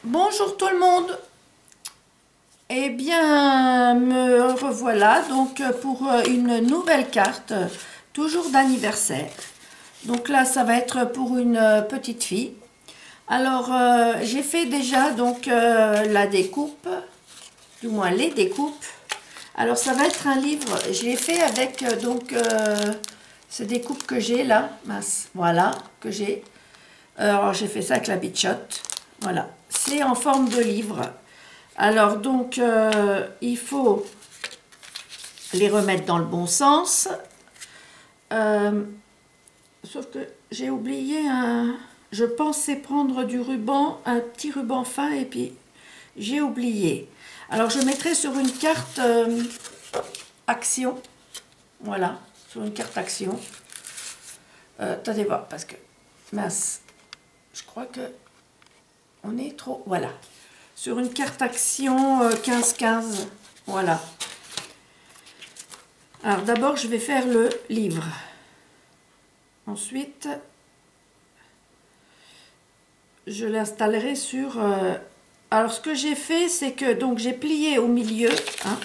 Bonjour tout le monde. Eh bien, me revoilà donc pour une nouvelle carte, toujours d'anniversaire. Donc là, ça va être pour une petite fille. Alors, j'ai fait déjà donc la découpe, du moins les découpes. Alors, ça va être un livre. Je l'ai fait avec donc ces découpes que j'ai là, mince, voilà, que j'ai. Alors, j'ai fait ça avec la Big Shot. Voilà, c'est en forme de livre. Alors, donc, il faut les remettre dans le bon sens. Sauf que j'ai oublié un... Je pensais prendre du ruban, un petit ruban fin, et puis j'ai oublié. Alors, je mettrai sur une carte action. Voilà, sur une carte action. Attendez voir, parce que, mince, je crois que on est trop... Voilà. Sur une carte action 15-15. Voilà. Alors d'abord, je vais faire le livre. Ensuite, je l'installerai sur... Alors, ce que j'ai fait, c'est que donc j'ai plié au milieu. Hein,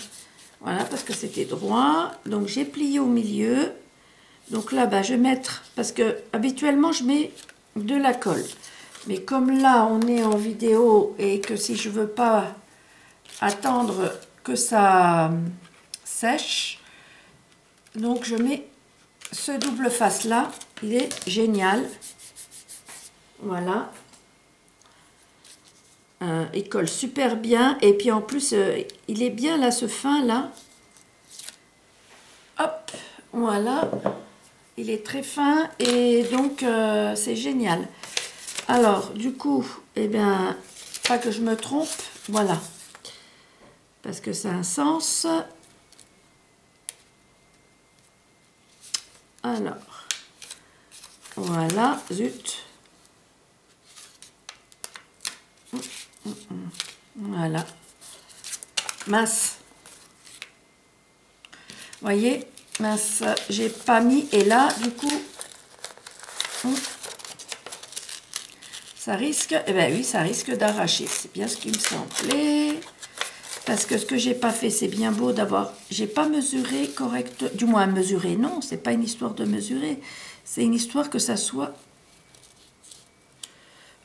voilà, parce que c'était droit. Donc, j'ai plié au milieu. Donc là, bah, je vais mettre... Parce que habituellement, je mets de la colle. Mais comme là, on est en vidéo et que si je veux pas attendre que ça sèche, donc je mets ce double face là, il est génial. Voilà. Il colle super bien et puis en plus il est bien là, ce fin là. Hop, voilà. Il est très fin et donc c'est génial. Alors du coup, eh bien, pas que je me trompe, voilà. Parce que ça a un sens. Alors, voilà, zut. Voilà. Mince. Voyez, mince, j'ai pas mis. Et là, du coup, ça risque, eh bien oui, ça risque d'arracher. C'est bien ce qui me semblait. Parce que ce que j'ai pas fait, c'est bien beau d'avoir... J'ai pas mesuré correct... Du moins mesurer, non, c'est pas une histoire de mesurer. C'est une histoire que ça soit...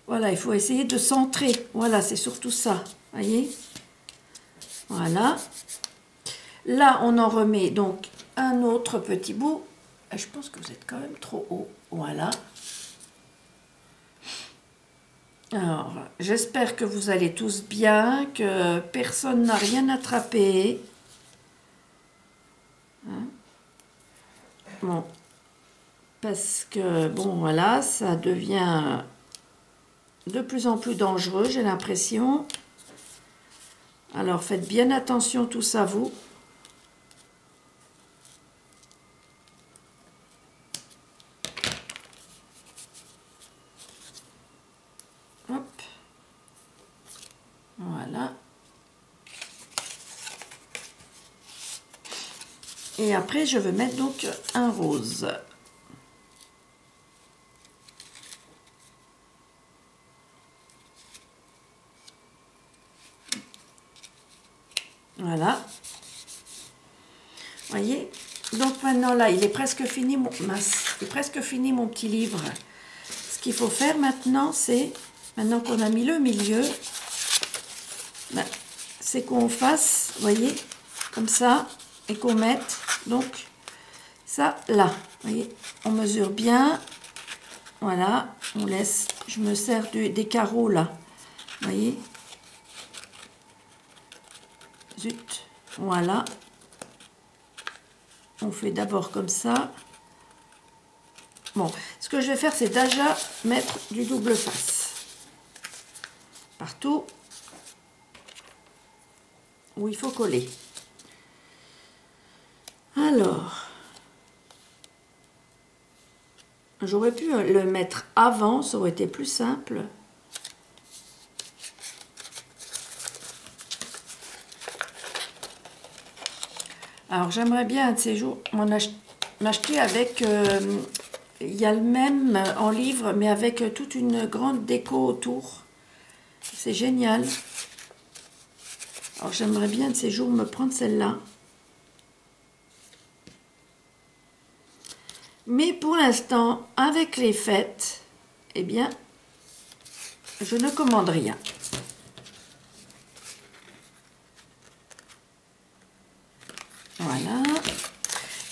Voilà, il faut essayer de centrer. Voilà, c'est surtout ça. Voyez? Voilà. Là, on en remet donc un autre petit bout. Je pense que vous êtes quand même trop haut. Voilà. Alors, j'espère que vous allez tous bien, que personne n'a rien attrapé. Hein? Bon. Parce que, bon, voilà, ça devient de plus en plus dangereux, j'ai l'impression. Alors, faites bien attention tous à vous. Hop. Voilà. Et après, je vais mettre donc un rose. Voilà. Voyez? Donc maintenant, là, il est presque fini mon... Mince, il est presque fini mon petit livre. Ce qu'il faut faire maintenant, c'est... Maintenant qu'on a mis le milieu, ben, c'est qu'on fasse, voyez, comme ça, et qu'on mette, donc, ça là. Voyez, on mesure bien. Voilà, on laisse... Je me sers des carreaux, là. Voyez? Zut. Voilà. On fait d'abord comme ça. Bon, ce que je vais faire, c'est déjà mettre du double face. Partout où il faut coller. Alors, j'aurais pu le mettre avant, ça aurait été plus simple. Alors, j'aimerais bien un de ces jours m'acheter avec... il y a le même en livre, mais avec toute une grande déco autour. C'est génial. Alors j'aimerais bien de ces jours me prendre celle-là. Mais pour l'instant, avec les fêtes, eh bien, je ne commande rien. Voilà.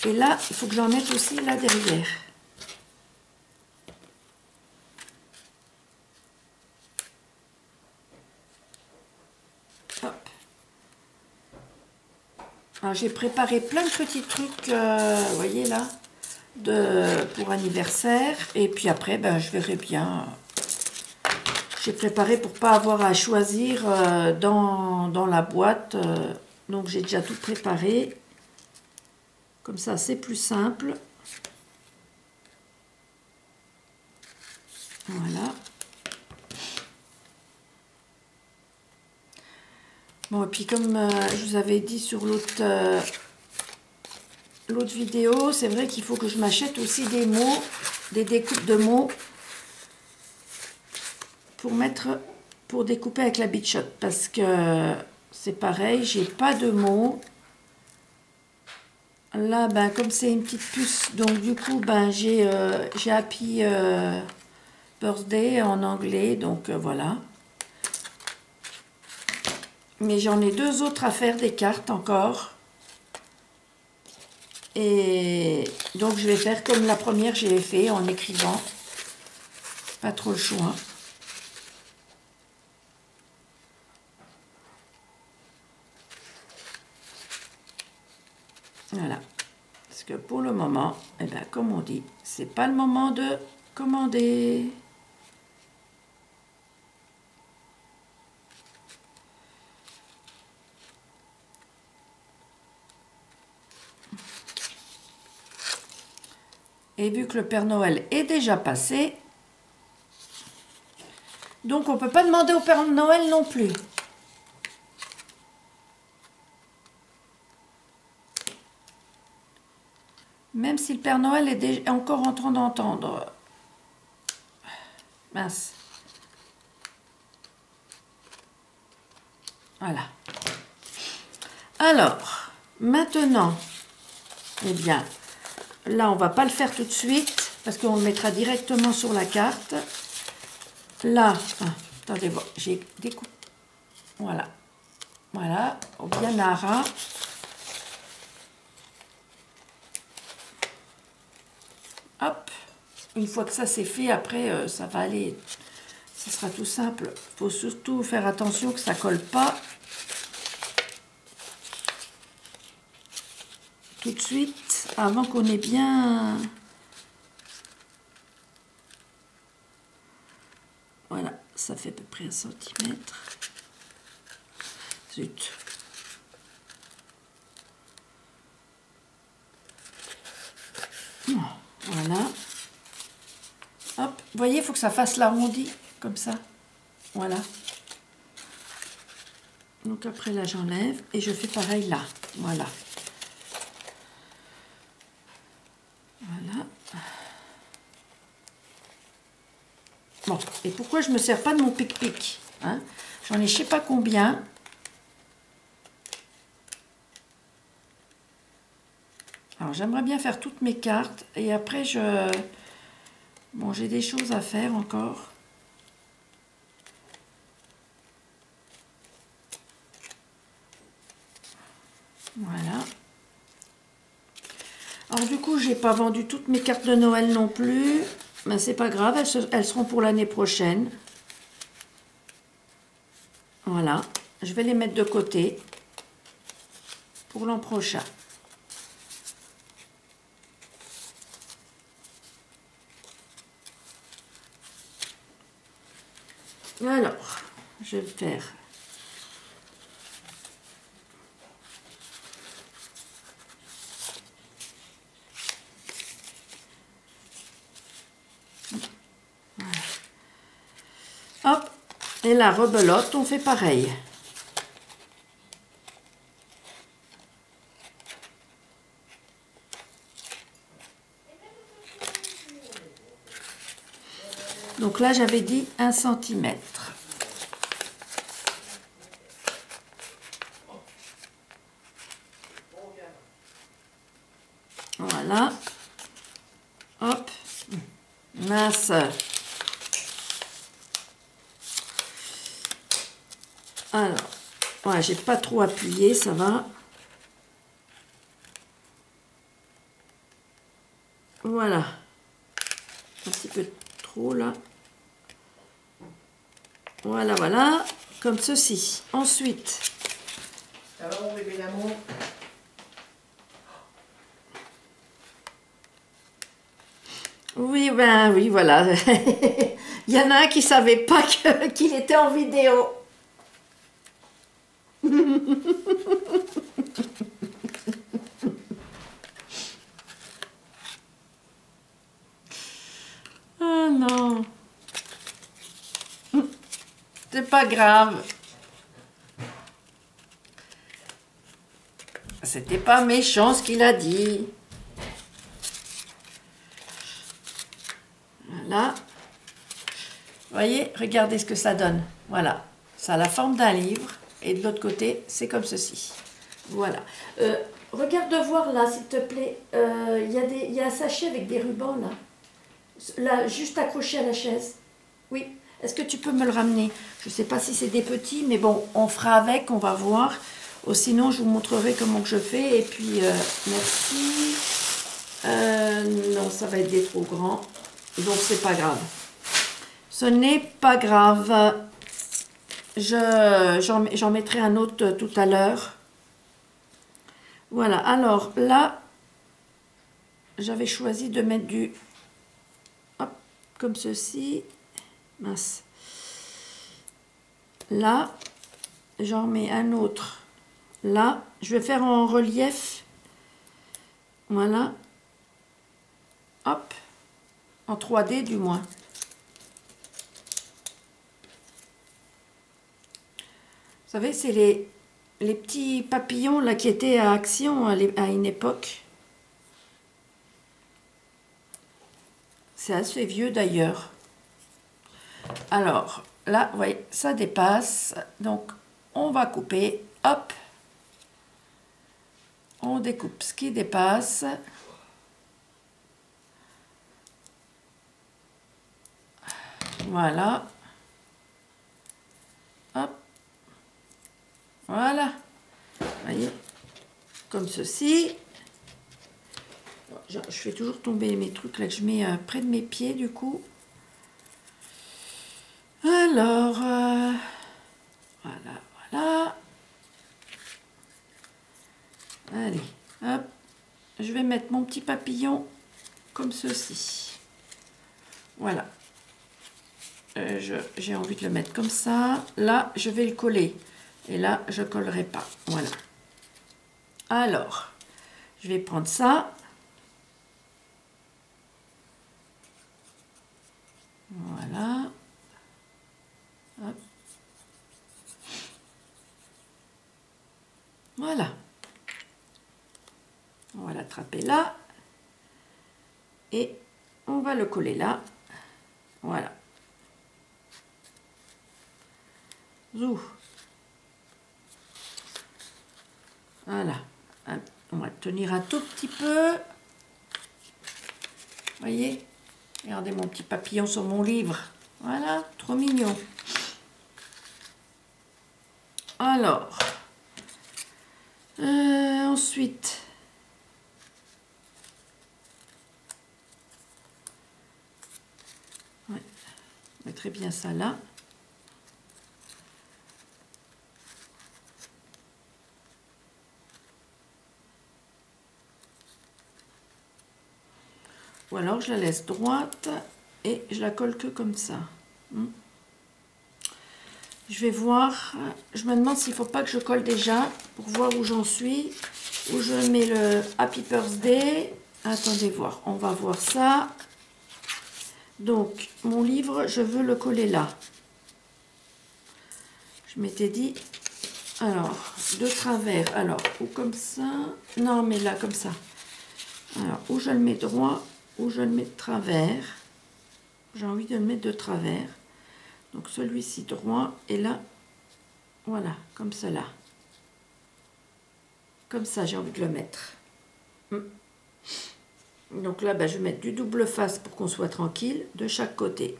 Et là, il faut que j'en mette aussi là derrière. Hop. Alors j'ai préparé plein de petits trucs, vous voyez là, pour anniversaire. Et puis après, ben, je verrai bien. J'ai préparé pour pas avoir à choisir dans la boîte. Donc j'ai déjà tout préparé. Comme ça, c'est plus simple. Voilà. Bon, et puis comme je vous avais dit sur l'autre vidéo, c'est vrai qu'il faut que je m'achète aussi des mots, des découpes de mots pour découper avec la Big Shot. Parce que c'est pareil, j'ai pas de mots. Là, ben, comme c'est une petite puce, donc du coup, ben, j'ai Happy Birthday en anglais, donc voilà. Mais j'en ai deux autres à faire, des cartes encore. Et donc je vais faire comme la première j'ai fait en écrivant. Pas trop le choix. Voilà. Parce que pour le moment, eh ben, comme on dit, c'est pas le moment de commander. Et vu que le Père Noël est déjà passé, donc on ne peut pas demander au Père Noël non plus. Même si le Père Noël est encore en train d'entendre. Mince. Voilà. Alors, maintenant, eh bien, là, on va pas le faire tout de suite, parce qu'on le mettra directement sur la carte. Là, attendez, bon, j'ai découpé. Voilà. Voilà, bien à ras. Hop. Une fois que ça c'est fait, après, ça va aller. Ça sera tout simple. Il faut surtout faire attention que ça colle pas tout de suite, avant qu'on ait bien... Voilà, ça fait à peu près 1 centimètre. Zut. Voilà. Hop, vous voyez, il faut que ça fasse l'arrondi, comme ça. Voilà. Donc après, là, j'enlève et je fais pareil là. Voilà. Voilà. Bon, et pourquoi je ne me sers pas de mon pic-pic, hein? J'en ai je sais pas combien. Alors, j'aimerais bien faire toutes mes cartes. Et après, bon, j'ai des choses à faire encore. Voilà. Alors, du coup, j'ai pas vendu toutes mes cartes de Noël non plus. Mais c'est pas grave, elles seront pour l'année prochaine. Voilà. Je vais les mettre de côté pour l'an prochain. Alors, je vais faire hop, et la rebelote, on fait pareil. Donc là, j'avais dit 1 centimètre. Voilà. Hop. Mince. Alors, ouais, j'ai pas trop appuyé, ça va. Voilà. Un petit peu trop là. Voilà, voilà. Comme ceci. Ensuite. Alors, mon bébé d'amour. Oui, ben oui, voilà. Il y en a un qui savait pas qu'il était en vidéo. Ah non. C'est pas grave. C'était pas méchant ce qu'il a dit. Voilà. Vous voyez, regardez ce que ça donne. Voilà. Ça a la forme d'un livre. Et de l'autre côté, c'est comme ceci. Voilà. Regarde voir là, s'il te plaît. Il y a un sachet avec des rubans là. Là, juste accroché à la chaise. Oui. Est-ce que tu peux me le ramener? Je ne sais pas si c'est des petits, mais bon, on fera avec, on va voir. Ou sinon, je vous montrerai comment que je fais. Et puis, merci. Non, ça va être des trop grands. Donc, c'est pas grave. Ce n'est pas grave. J'en mettrai un autre tout à l'heure. Voilà. Alors, là, j'avais choisi de mettre du... Hop, comme ceci. Mince. Là, j'en mets un autre. Là, je vais faire en relief. Voilà. Hop. En 3D du moins. Vous savez, c'est les petits papillons là qui étaient à Action à une époque. C'est assez vieux d'ailleurs. Alors, là, vous voyez, ça dépasse. Donc, on va couper. Hop. On découpe ce qui dépasse. Voilà. Hop. Voilà. Vous voyez, comme ceci. Je fais toujours tomber mes trucs là que je mets près de mes pieds du coup. Alors, voilà, voilà. Allez, hop. Je vais mettre mon petit papillon comme ceci. Voilà. J'ai envie de le mettre comme ça. Là, je vais le coller. Et là, je ne collerai pas. Voilà. Alors, je vais prendre ça. Voilà. Hop. Voilà. On va l'attraper là. Et on va le coller là. Voilà. Zou. Voilà. On va tenir un tout petit peu. Voyez? Regardez mon petit papillon sur mon livre. Voilà, trop mignon. Alors, ensuite, ouais, je mettrai bien ça là. Ou alors je la laisse droite et je la colle que comme ça. Je vais voir, je me demande s'il ne faut pas que je colle déjà pour voir où j'en suis. Où je mets le Happy Birthday. Attendez voir, on va voir ça. Donc, mon livre, je veux le coller là. Je m'étais dit, alors, de travers, alors, ou comme ça. Non, mais là, comme ça. Alors, où je le mets droit, ou je le mets de travers. J'ai envie de le mettre de travers. Donc, celui-ci droit, et là, voilà, comme cela. Comme ça, j'ai envie de le mettre. Donc là, ben, je vais mettre du double face pour qu'on soit tranquille de chaque côté.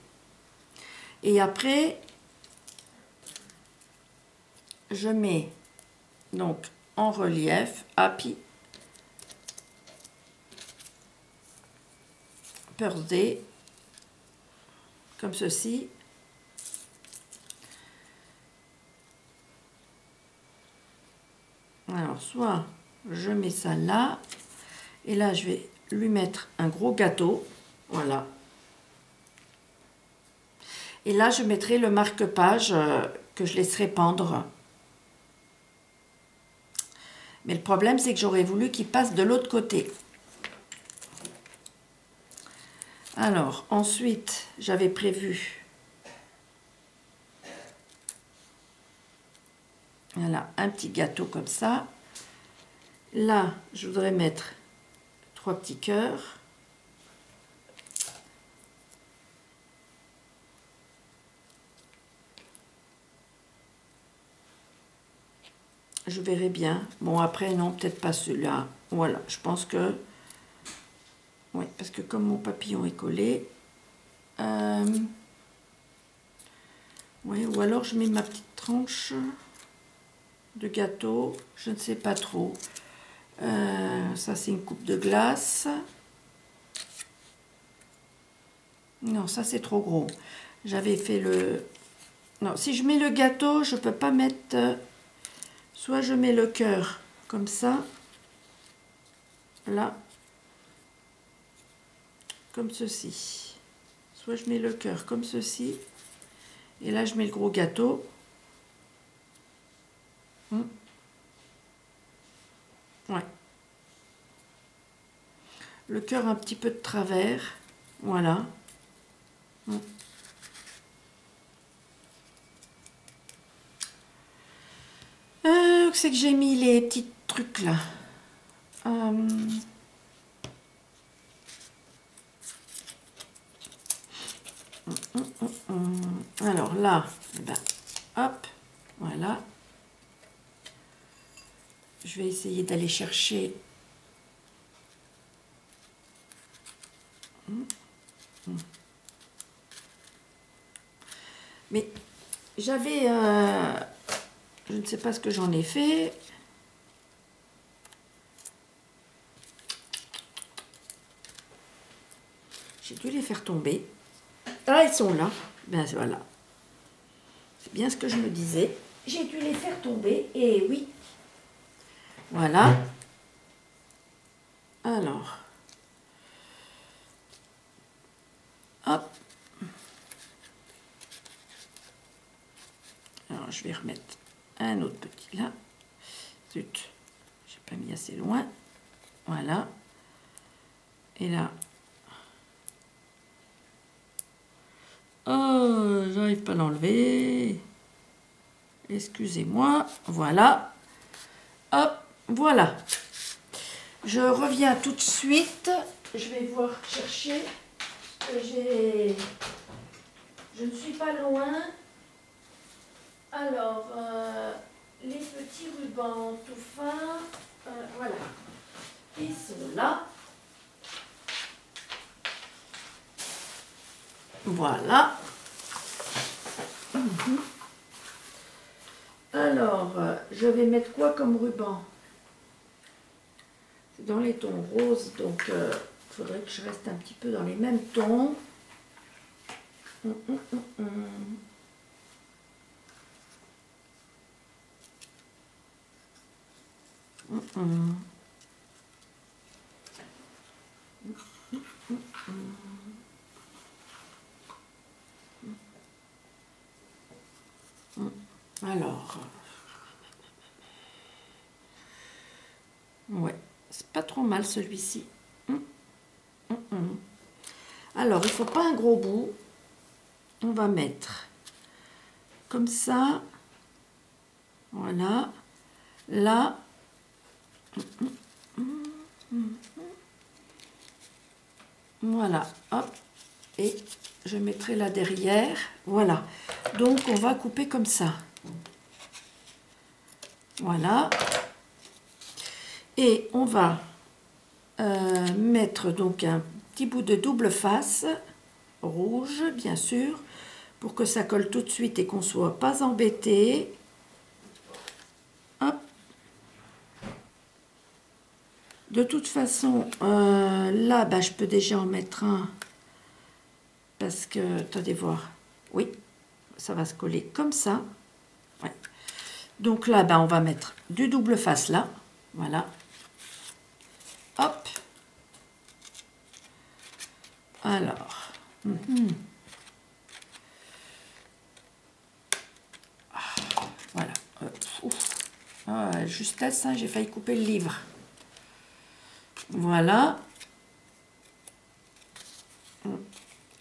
Et après, je mets donc en relief Happy Birthday, comme ceci. Alors, soit je mets ça là, et là, je vais lui mettre un gros gâteau, voilà. Et là, je mettrai le marque-page que je laisserai pendre. Mais le problème, c'est que j'aurais voulu qu'il passe de l'autre côté. Alors, ensuite, j'avais prévu, voilà, un petit gâteau comme ça. Là, je voudrais mettre 3 petits cœurs. Je verrai bien. Bon, après, non, peut-être pas celui-là. Voilà, je pense que... Oui, parce que comme mon papillon est collé... Oui, ou alors je mets ma petite tranche de gâteau. Je ne sais pas trop. Ça, c'est une coupe de glace. Non, ça, c'est trop gros. J'avais fait le... Non, si je mets le gâteau, je peux pas mettre... Soit je mets le cœur comme ça, là, comme ceci. Soit je mets le cœur comme ceci, et là je mets le gros gâteau. Ouais. Le cœur un petit peu de travers, voilà. C'est que j'ai mis les petits trucs là. Alors là, eh ben, hop, voilà. Je vais essayer d'aller chercher. Mais j'avais... je ne sais pas ce que j'en ai fait. J'ai dû les faire tomber. Ah, ils sont là. Ben voilà. C'est bien ce que je me disais. J'ai dû les faire tomber. Et oui. Voilà. Alors. Hop. Alors, je vais remettre un autre petit là. Zut. J'ai pas mis assez loin. Voilà. Et là. Oh, j'arrive pas à l'enlever. Excusez-moi. Voilà. Hop, voilà. Je reviens tout de suite. Je vais voir chercher. Je ne suis pas loin. Alors, les petits rubans tout fins. Voilà. Ils sont là. Voilà. Alors, je vais mettre quoi comme ruban? C'est dans les tons roses, donc il faudrait que je reste un petit peu dans les mêmes tons. Alors, ouais, c'est pas trop mal celui-ci. Alors, il faut pas un gros bout. On va mettre comme ça. Voilà. Là. Voilà. Hop. Et je mettrai là derrière. Voilà. Donc, on va couper comme ça. Voilà. Et on va mettre donc un petit bout de double face, rouge bien sûr, pour que ça colle tout de suite et qu'on ne soit pas embêté. Hop. De toute façon, là, bah, je peux déjà en mettre un, parce que, attendez voir, oui, ça va se coller comme ça. Ouais. Donc là, bah, on va mettre du double face là, voilà. Hop. Alors, voilà. Ah, justesse, hein, j'ai failli couper le livre. Voilà.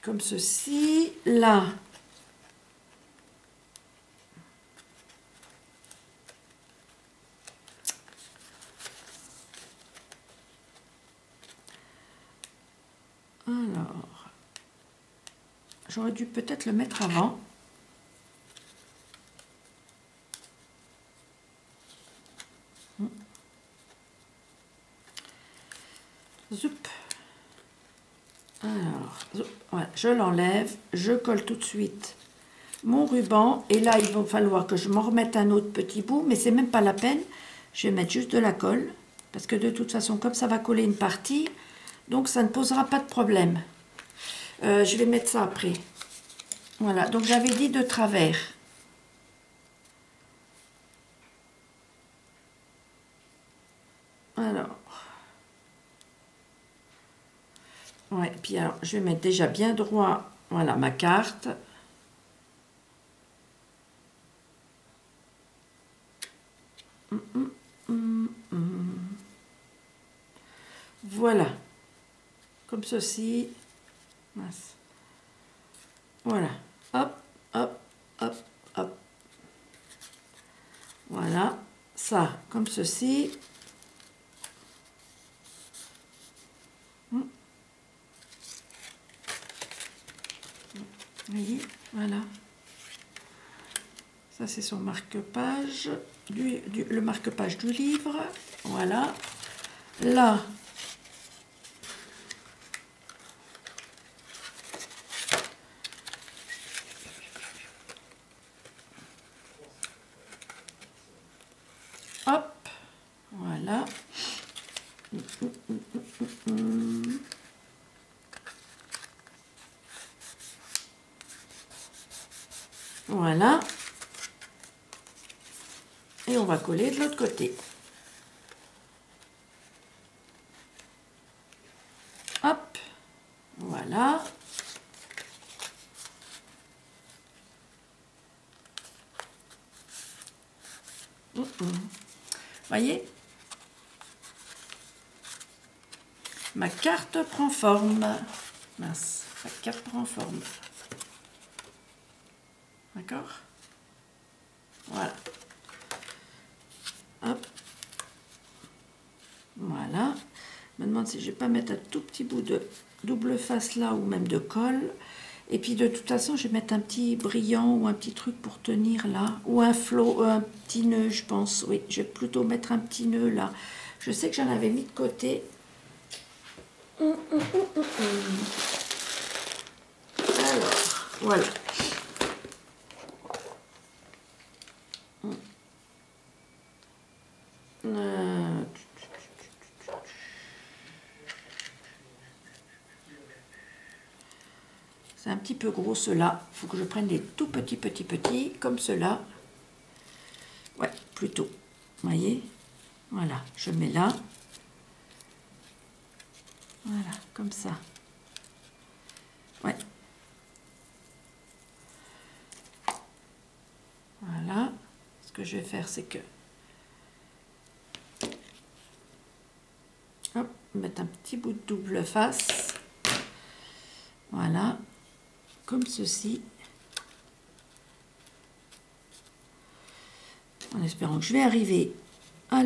Comme ceci. Là. Alors. J'aurais dû peut-être le mettre avant. Zoup. Alors, zoup. Voilà, je l'enlève, je colle tout de suite mon ruban. Et là, il va falloir que je m'en remette un autre petit bout, mais c'est même pas la peine. Je vais mettre juste de la colle, parce que de toute façon, comme ça va coller une partie, donc ça ne posera pas de problème. Je vais mettre ça après. Voilà, donc j'avais dit de travers. Alors. Ouais, puis alors, je vais mettre déjà bien droit, voilà, ma carte. Voilà. Comme ceci. Voilà. Hop, hop, hop, hop. Voilà. Ça, comme ceci. Vous voyez, voilà. Ça, c'est son marque-page, le marque-page du livre. Voilà. Là, hop, voilà. Voilà. Et on va coller de l'autre côté. Hop. Voilà. Voyez? Ma carte prend forme. Mince, ma carte prend forme. D'accord? Voilà. Hop. Voilà. Je me demande si je ne vais pas mettre un tout petit bout de double face là ou même de colle. Et puis de toute façon, je vais mettre un petit brillant ou un petit truc pour tenir là. Ou un flot, un petit nœud, je pense. Oui, je vais plutôt mettre un petit nœud là. Je sais que j'en avais mis de côté. Alors, voilà. C'est un petit peu gros ceux-là. Il faut que je prenne des tout petits, comme ceux-là. Ouais, plutôt. Vous voyez? Voilà, je mets là. Voilà, comme ça. Ouais. Voilà. Ce que je vais faire, c'est que... Hop, mettre un petit bout de double face. Voilà. Comme ceci. En espérant que je vais arriver à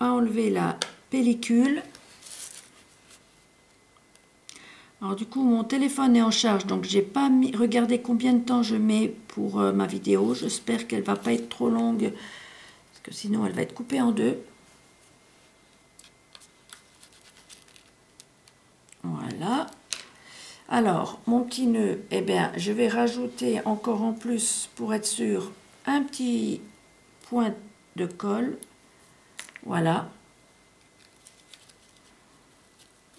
enlever la pellicule. Alors du coup mon téléphone est en charge, donc j'ai pas regardé combien de temps je mets pour ma vidéo. J'espère qu'elle va pas être trop longue parce que sinon elle va être coupée en deux. Voilà. Alors, mon petit nœud, eh bien, je vais rajouter encore en plus, pour être sûr, un petit point de colle. Voilà.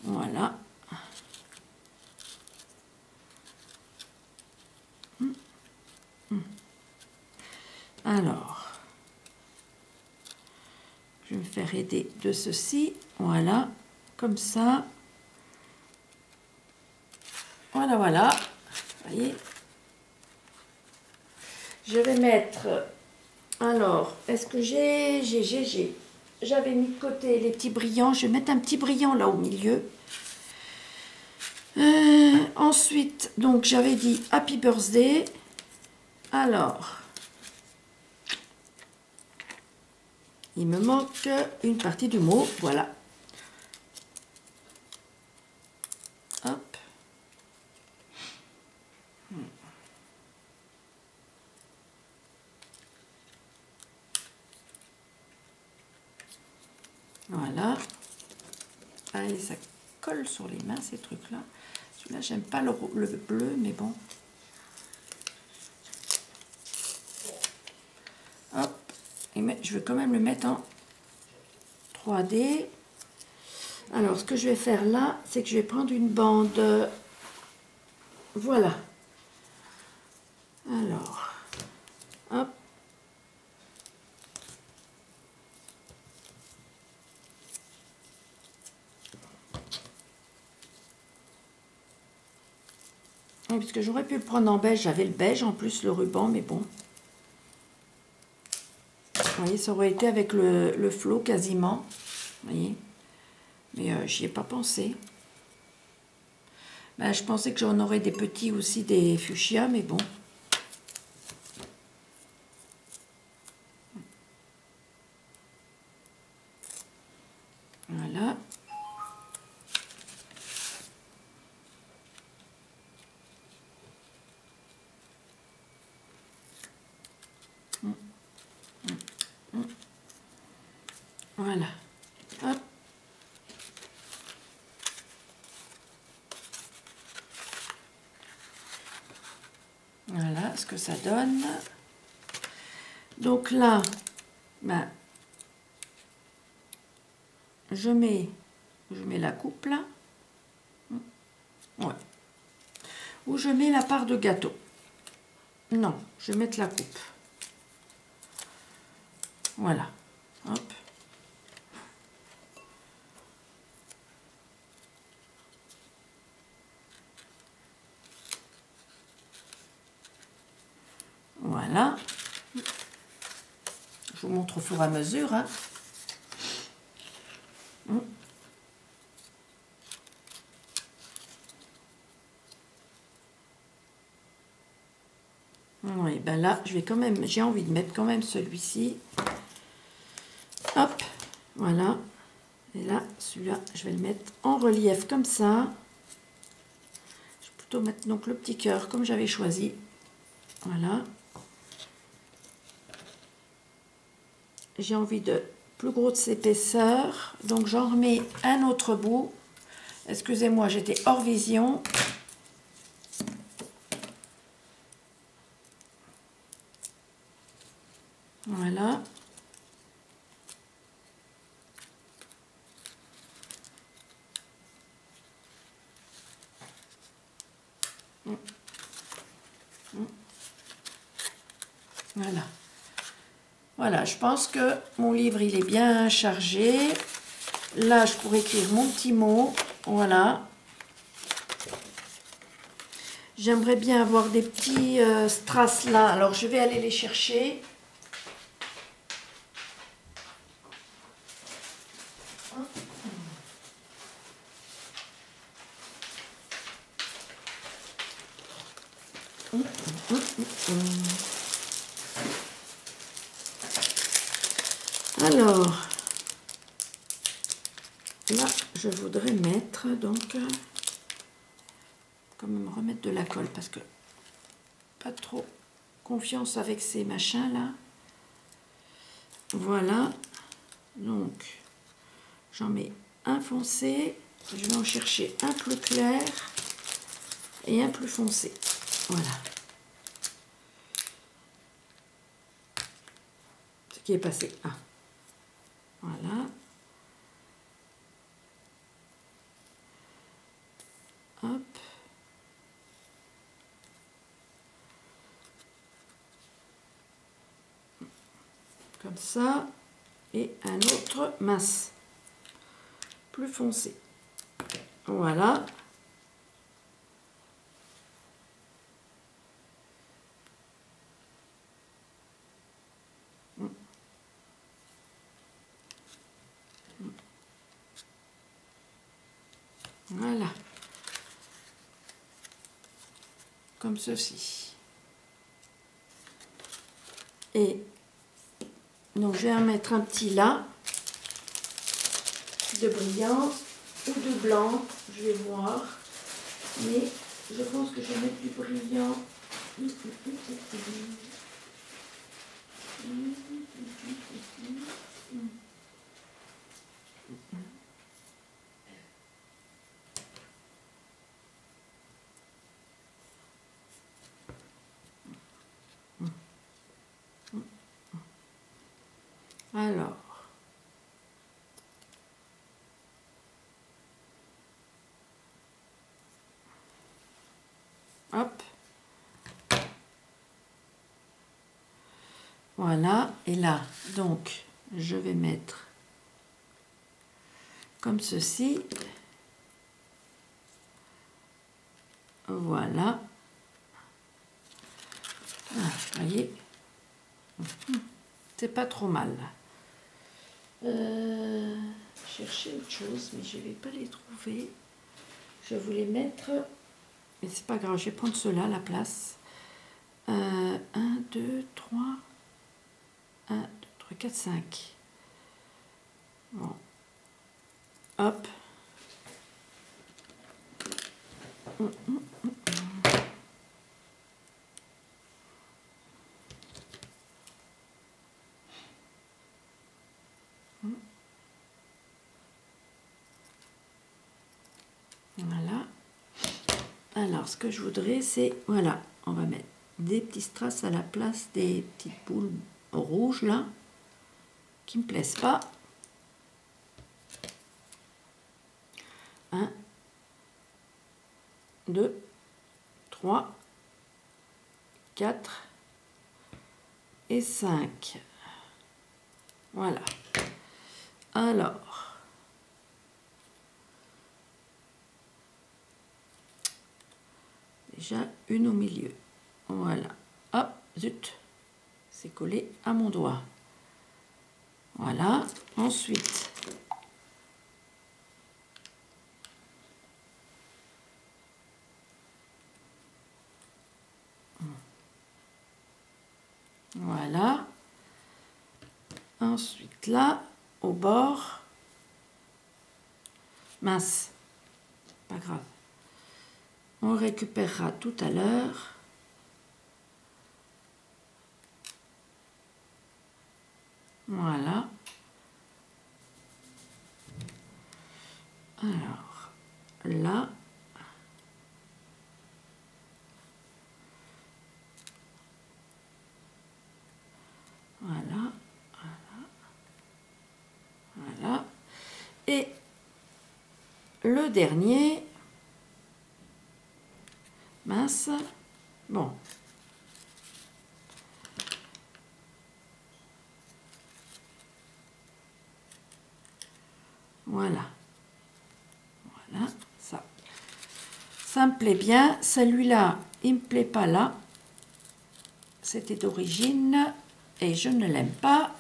Voilà. Alors, je vais me faire aider de ceci. Voilà, comme ça. Voilà, voilà. Vous voyez. Je vais mettre... Alors, est-ce que j'avais mis de côté les petits brillants. Je vais mettre un petit brillant là au milieu. Ensuite, donc j'avais dit Happy Birthday. Alors, il me manque une partie du mot. Voilà. Hop. Voilà. Allez, ça colle sur les mains, ces trucs-là. Celui-là, j'aime pas le bleu, mais bon. Hop. Et je vais quand même le mettre en 3D. Alors, ce que je vais faire là, c'est que je vais prendre une bande. Voilà. Alors, hop. Oui, parce que j'aurais pu le prendre en beige, j'avais le beige en plus, le ruban, mais bon. Vous voyez, ça aurait été avec le flot quasiment. Vous voyez. Mais j'y ai pas pensé. Ben, je pensais que j'en aurais des petits aussi, des fuchsias, mais bon. Voilà. Voilà. Hop. Voilà ce que ça donne. Donc là, ben, je mets la coupe là. Ouais. Ou je mets la part de gâteau. Non, je vais mettre la coupe. Voilà. Hop. Voilà. Je vous montre au fur et à mesure. Hein. Oui, ben là, je vais quand même, j'ai envie de mettre quand même celui-ci. Hop, voilà. Et là, celui-là, je vais le mettre en relief comme ça. Je vais plutôt mettre donc le petit cœur comme j'avais choisi. Voilà. J'ai envie de plus gros de cette épaisseur. Donc j'en remets un autre bout. Excusez-moi, j'étais hors vision. Voilà. Voilà. Voilà, je pense que mon livre, il est bien chargé. Là, je pourrais écrire mon petit mot. Voilà. J'aimerais bien avoir des petits strass là. Alors, je vais aller les chercher. Alors, là, je voudrais mettre, donc, quand même remettre de la colle, parce que pas trop confiance avec ces machins-là. Voilà. Donc, j'en mets un foncé. Je vais en chercher un plus clair et un plus foncé. Voilà. Ce qui est passé. Ah. Voilà. Hop. Comme ça. Et un autre mince. Plus foncé. Voilà. Voilà. Comme ceci. Et donc je vais en mettre un petit là. De brillant ou de blanc. Je vais voir. Mais je pense que je vais mettre du brillant. Alors, hop, voilà, et là, donc, je vais mettre comme ceci, voilà, ah, vous voyez, c'est pas trop mal. Chercher autre chose, mais je ne vais pas les trouver. Je voulais mettre, mais c'est pas grave, je vais prendre ceux-là à la place. 1, 2, 3, 1, 2, 3, 4, 5. Bon. Hop. Voilà. Alors, ce que je voudrais, c'est, voilà, on va mettre des petits strass à la place des petites boules rouges, là, qui ne me plaisent pas. 1, 2, 3, 4 et 5. Voilà. Alors, déjà une au milieu. Voilà. Hop, zut. C'est collé à mon doigt. Voilà. Ensuite, voilà. Ensuite, là, au bord, mince, pas grave. On récupérera tout à l'heure. Voilà. Alors, là. Voilà. Voilà. Et le dernier, mince, bon. Voilà. Voilà, ça. Ça me plaît bien. Celui-là, il me plaît pas là. C'était d'origine et je ne l'aime pas.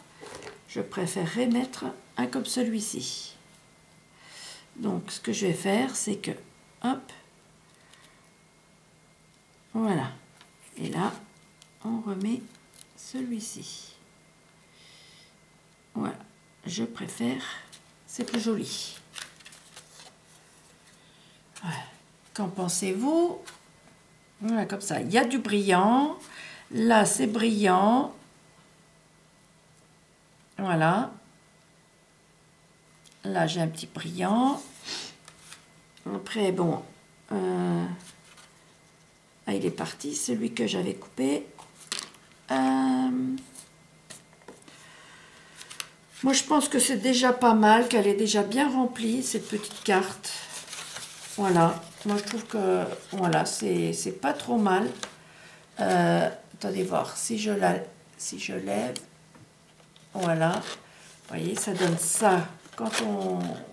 Je préférerais mettre un comme celui-ci. Donc, ce que je vais faire, c'est que, hop, voilà. Et là, on remet celui-ci. Voilà. Je préfère, c'est plus joli. Voilà. Qu'en pensez-vous? Voilà, comme ça. Il y a du brillant. Là, c'est brillant. Voilà. Là, j'ai un petit brillant. Après, bon, ah, il est parti, celui que j'avais coupé. Moi, je pense que c'est déjà pas mal, qu'elle est déjà bien remplie, cette petite carte. Voilà. Moi, je trouve que, voilà, c'est pas trop mal. Attendez voir, si je lève, voilà. Vous voyez, ça donne ça quand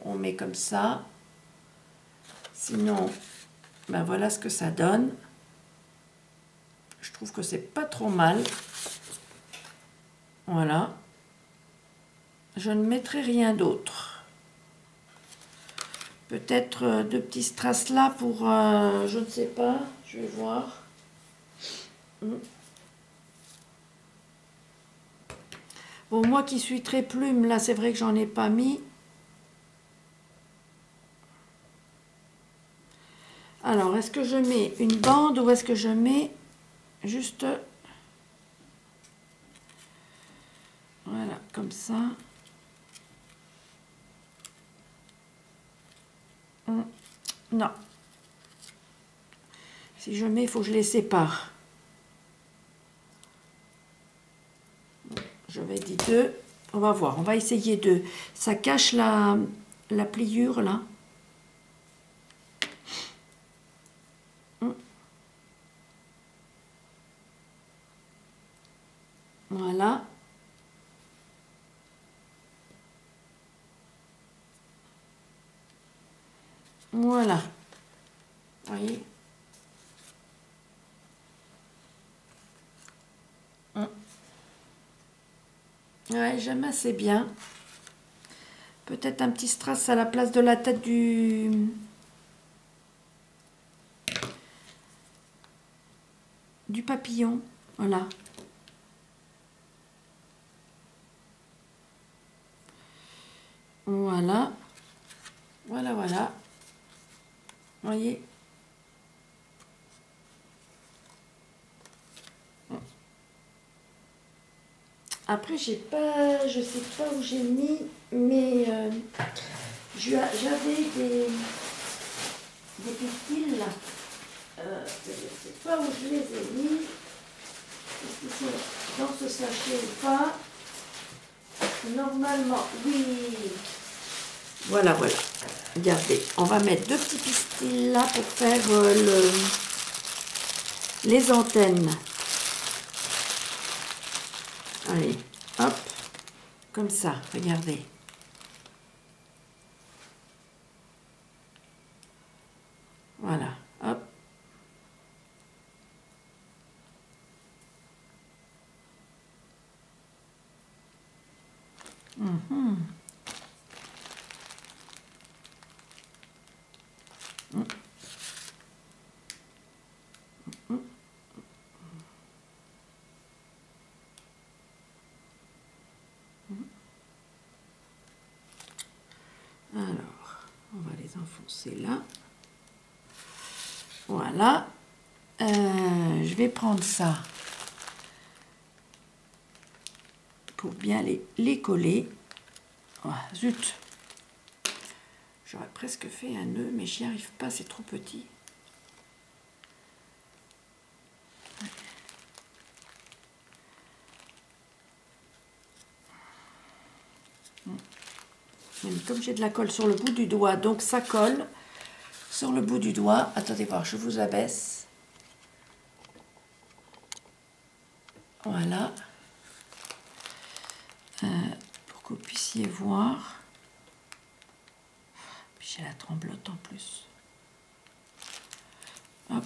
on met comme ça. Sinon, ben voilà ce que ça donne. Je trouve que c'est pas trop mal. Voilà. Je ne mettrai rien d'autre. Peut-être deux petits strass là pour, je ne sais pas, je vais voir. Bon, moi qui suis très plume, là c'est vrai que j'en ai pas mis. Alors, est-ce que je mets une bande ou est-ce que je mets juste... Voilà, comme ça. Non. Si je mets, il faut que je les sépare. Je vais dire deux. On va voir, on va essayer deux. Ça cache la pliure, là. Voilà. Voilà. Vous voyez? Ouais, j'aime assez bien. Peut-être un petit strass à la place de la tête du papillon. Voilà. Voilà. Voilà, voilà. Vous voyez? Après, j'ai pas, je sais pas où j'ai mis, mais j'avais des pistils là. Je ne sais pas où je les ai mis. Est-ce qu'ils sont dans ce sachet ou pas? Normalement, oui. Voilà, voilà. Regardez, on va mettre deux petits pistils là pour faire les antennes. Allez, hop, comme ça, regardez. Voilà, hop. Alors, on va les enfoncer là. Voilà. Je vais prendre ça pour bien les coller. Oh, zut. J'aurais presque fait un nœud, mais j'y arrive pas, c'est trop petit. Même comme j'ai de la colle sur le bout du doigt, donc ça colle sur le bout du doigt. Attendez voir, je vous abaisse. Voilà. Pour que vous puissiez voir. Puis j'ai la tremblote en plus. Hop.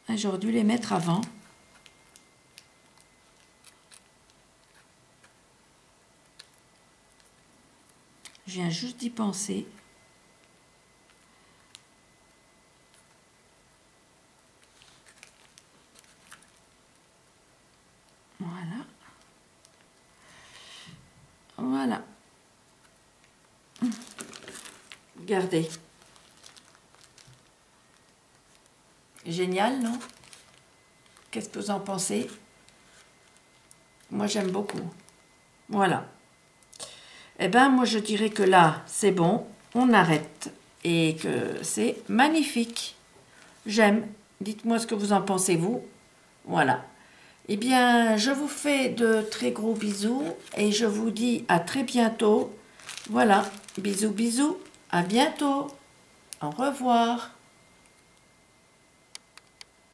Ah, j'aurais dû les mettre avant. Je viens juste d'y penser. Voilà. Voilà. Regardez. Génial, non? Qu'est-ce que vous en pensez? Moi, j'aime beaucoup. Voilà. Eh bien, moi, je dirais que là, c'est bon. On arrête. Et que c'est magnifique. J'aime. Dites-moi ce que vous en pensez, vous. Voilà. Eh bien, je vous fais de très gros bisous. Et je vous dis à très bientôt. Voilà. Bisous, bisous. À bientôt. Au revoir.